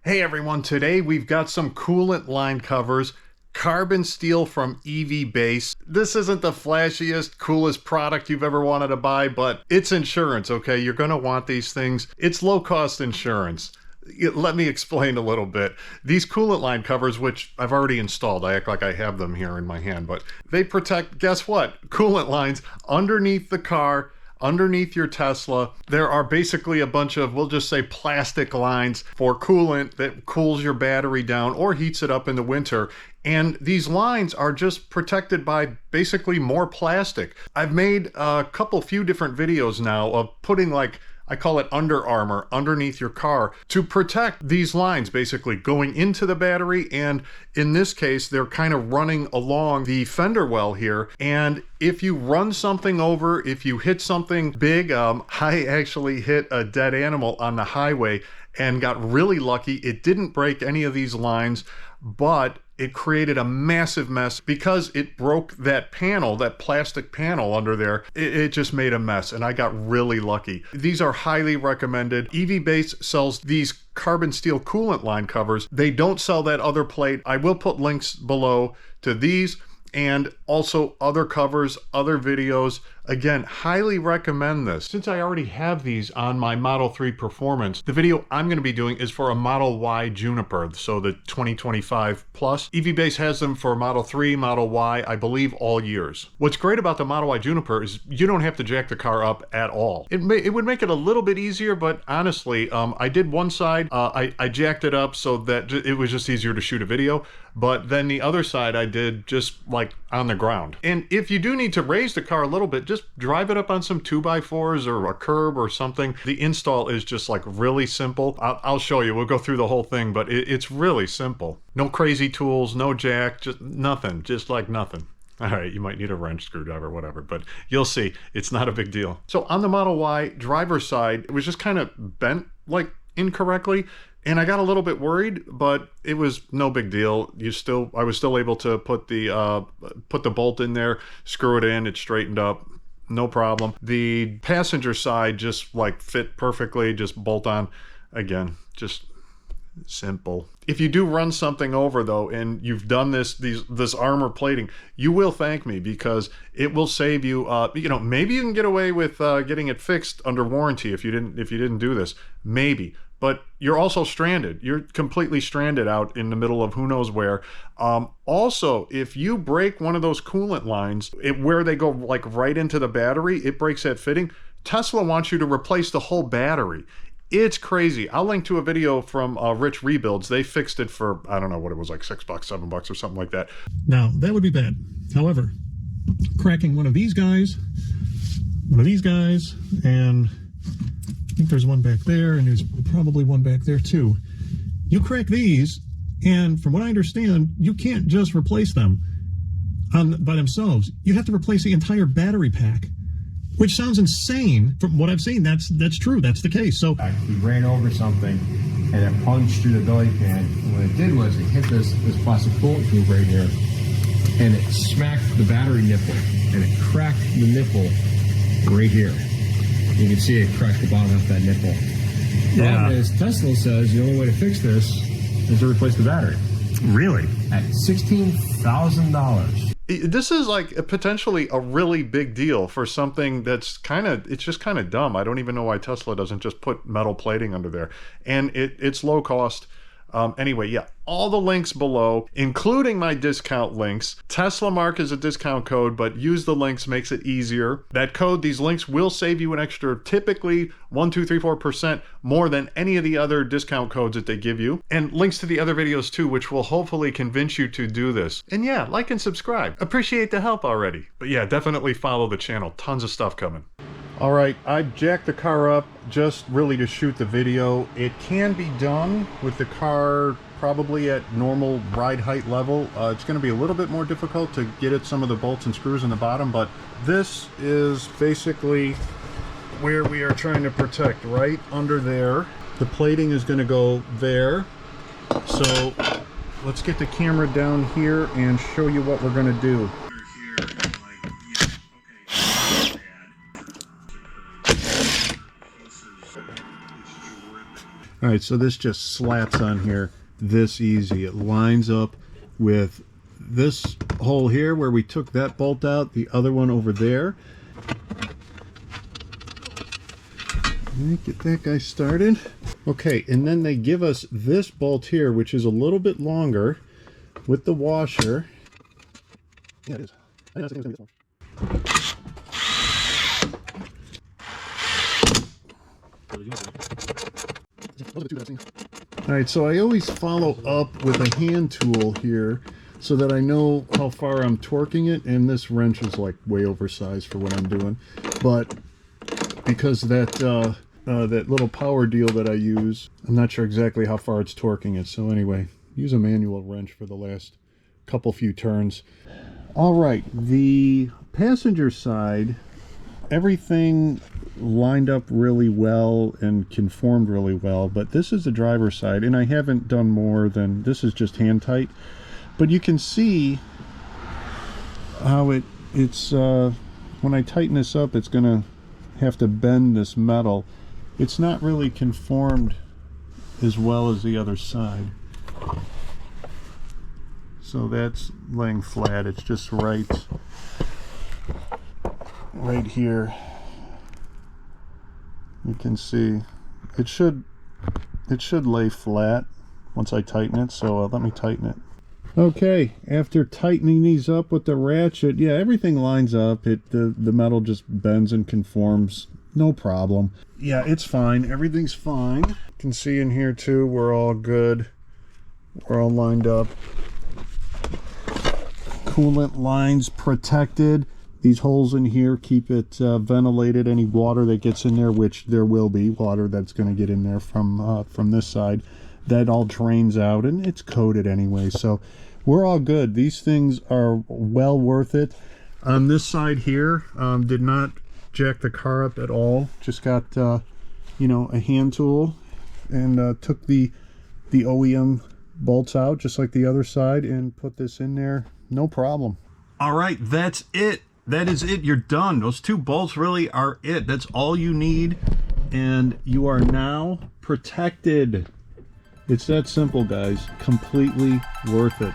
Hey everyone, today we've got some coolant line covers, carbon steel from EVBase. This isn't the flashiest, coolest product you've ever wanted to buy, but it's insurance, okay? You're gonna want these things. It's low-cost insurance. Let me explain a little bit. These coolant line covers, which I've already installed, I act like I have them here in my hand, but they protect, guess what? Coolant lines underneath the car, underneath your Tesla. There are basically a bunch of, we'll just say, plastic lines for coolant that cools your battery down or heats it up in the winter. And these lines are just protected by basically more plastic. I've made a few different videos now of putting, like, I call it Under Armor underneath your car to protect these lines basically going into the battery. And in this case, they're kind of running along the fender well here. And if you run something over, if you hit something big, I actually hit a dead animal on the highway and got really lucky. It didn't break any of these lines, but it created a massive mess because it broke that panel, that plastic panel under there. It just made a mess, and I got really lucky. These are highly recommended. EVBase sells these carbon steel coolant line covers. They don't sell that other plate. I will put links below to these and also other covers, other videos. Again, highly recommend this. Since I already have these on my Model 3 Performance, the video I'm going to be doing is for a Model Y Juniper, so the 2025 Plus. EVBase has them for Model 3, Model Y, I believe all years. What's great about the Model Y Juniper is you don't have to jack the car up at all. It would make it a little bit easier, but honestly, I did one side, I jacked it up so that it was just easier to shoot a video, but then the other side I did just like on the ground. And if you do need to raise the car a little bit, just drive it up on some 2x4s or a curb or something. The install is just like really simple. I'll show you. We'll go through the whole thing, but it's really simple. No crazy tools, no jack, just nothing, just like nothing. All right, you might need a wrench, screwdriver, whatever, but you'll see, it's not a big deal. So on the Model Y driver's side, it was just kind of bent like incorrectly, and I got a little bit worried, but it was no big deal. I was still able to put the bolt in there, screw it in, it straightened up, no problem. The passenger side just like fit perfectly, just bolt on. Again, just simple. If you do run something over though, and you've done this armor plating, you will thank me because it will save you. You know, maybe you can get away with getting it fixed under warranty if you didn't do this, maybe. But you're also stranded. You're completely stranded out in the middle of who knows where. Also, if you break one of those coolant lines, where they go like right into the battery, it breaks that fitting. Tesla wants you to replace the whole battery. It's crazy. I'll link to a video from Rich Rebuilds. They fixed it for, I don't know what it was, like $6, $7 or something like that. Now, that would be bad. However, cracking one of these guys, and I think there's one back there, and there's probably one back there too. You crack these, and from what I understand, you can't just replace them by themselves. You have to replace the entire battery pack, which sounds insane. From what I've seen, that's true. That's the case. So he ran over something, and it punched through the belly pan. And what it did was it hit this plastic coolant tube right here, and it smacked the battery nipple, and it cracked the nipple right here. You can see it cracked the bottom of that nipple. The problem is, Tesla says the only way to fix this is to replace the battery. Really? At $16,000. This is like potentially a really big deal for something that's it's just kind of dumb. I don't even know why Tesla doesn't just put metal plating under there. And it's low cost. Anyway, yeah, all the links below, including my discount links. TeslaMark is a discount code, but use the links, makes it easier. That code, these links will save you an extra, typically 1, 2, 3, 4% more than any of the other discount codes that they give you. And links to the other videos too, which will hopefully convince you to do this. And yeah, like and subscribe. Appreciate the help already. But yeah, definitely follow the channel. Tons of stuff coming. All right, I jacked the car up just really to shoot the video. It can be done with the car probably at normal ride height level. It's going to be a little bit more difficult to get at some of the bolts and screws in the bottom, but this is basically where we are trying to protect, right under there. The plating is going to go there. So let's get the camera down here and show you what we're going to do. All right, so this just slaps on here this easy. It lines up with this hole here where we took that bolt out, the other one over there. Get that guy started. Okay, and then they give us this bolt here, which is a little bit longer with the washer. Yeah, it is. I know it's gonna be this one. All right, so I always follow up with a hand tool here so that I know how far I'm torquing it, and this wrench is like way oversized for what I'm doing. But because that that little power deal that I use, I'm not sure exactly how far it's torquing it. So anyway, use a manual wrench for the last few turns. All right, the passenger side, everything lined up really well and conformed really well, but this is the driver's side, and I haven't done more than this. Is just hand tight, but you can see how it's when I tighten this up, it's gonna have to bend this metal. It's not really conformed as well as the other side, so that's laying flat. It's just right here. You can see it should lay flat once I tighten it, so let me tighten it. Okay, after tightening these up with the ratchet, yeah, everything lines up. The metal just bends and conforms, no problem. Yeah, it's fine, everything's fine. You can see in here too, we're all good. We're all lined up. Coolant lines protected. These holes in here keep it ventilated. Any water that gets in there, which there will be water that's going to get in there from this side, that all drains out, and it's coated anyway, so we're all good. These things are well worth it. On this side here, did not jack the car up at all. Just got you know, a hand tool and took the OEM bolts out just like the other side and put this in there, no problem. All right, that's it. That is it. You're done. Those two bolts really are it. That's all you need, and you are now protected. It's that simple, guys. Completely worth it.